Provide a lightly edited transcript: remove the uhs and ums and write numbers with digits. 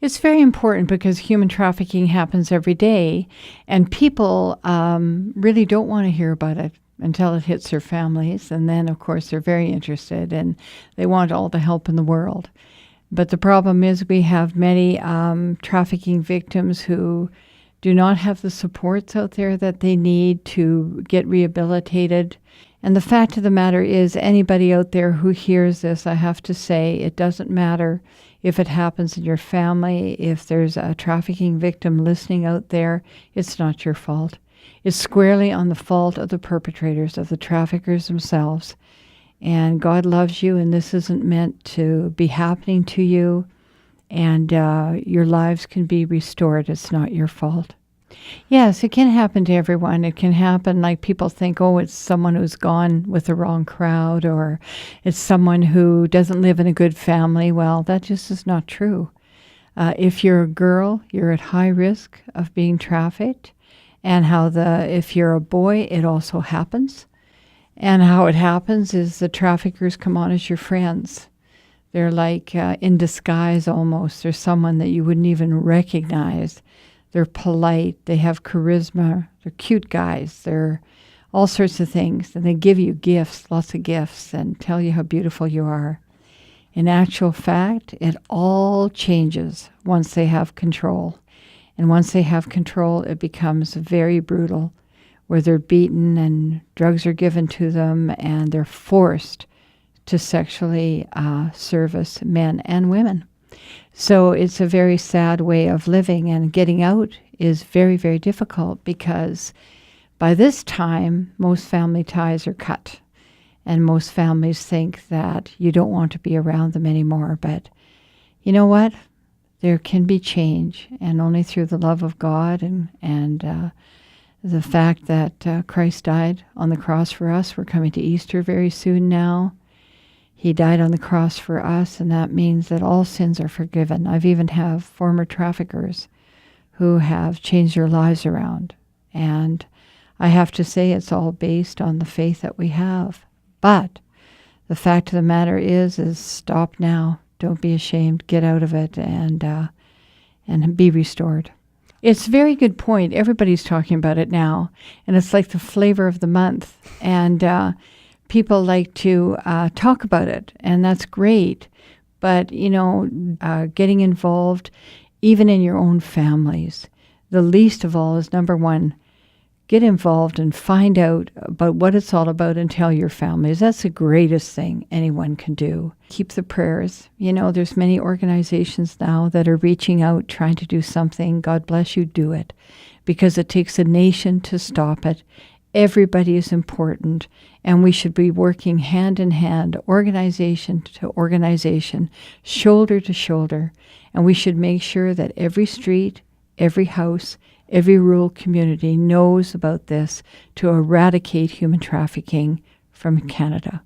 It's very important because human trafficking happens every day, and people really don't want to hear about it until it hits their families. And then, of course, they're very interested and they want all the help in the world. But the problem is we have many trafficking victims who do not have the supports out there that they need to get rehabilitated. And the fact of the matter is, anybody out there who hears this, I have to say, it doesn't matter if it happens in your family, if there's a trafficking victim listening out there, it's not your fault. It's squarely on the fault of the perpetrators, of the traffickers themselves. And God loves you, and this isn't meant to be happening to you, and your lives can be restored. It's not your fault. Yes, it can happen to everyone. It can happen like people think, oh, it's someone who's gone with the wrong crowd, or it's someone who doesn't live in a good family. Well, that just is not true. If you're a girl, you're at high risk of being trafficked. And if you're a boy, it also happens. And how it happens is the traffickers come on as your friends. They're like in disguise almost. They're someone that you wouldn't even recognize. They're polite. They have charisma. They're cute guys. They're all sorts of things. And they give you gifts, lots of gifts, and tell you how beautiful you are. In actual fact, it all changes once they have control. And once they have control, it becomes very brutal, where they're beaten and drugs are given to them, and they're forced to sexually service men and women. So it's a very sad way of living, and getting out is very, very difficult because by this time, most family ties are cut, and most families think that you don't want to be around them anymore. But you know what? There can be change, and only through the love of God and the fact that Christ died on the cross for us. We're coming to Easter very soon now. He died on the cross for us, and that means that all sins are forgiven. I've even have former traffickers who have changed their lives around. And I have to say it's all based on the faith that we have. But the fact of the matter is stop now. Don't be ashamed. Get out of it and be restored. It's a very good point. Everybody's talking about it now, and it's like the flavor of the month. And people like to talk about it, and that's great. But, getting involved, even in your own families, the least of all is, number one, get involved and find out about what it's all about and tell your families. That's the greatest thing anyone can do. Keep the prayers. There's many organizations now that are reaching out, trying to do something. God bless you, do it. Because it takes a nation to stop it. Everybody is important, and we should be working hand in hand, organization to organization, shoulder to shoulder. And we should make sure that every street, every house, every rural community knows about this to eradicate human trafficking from Canada.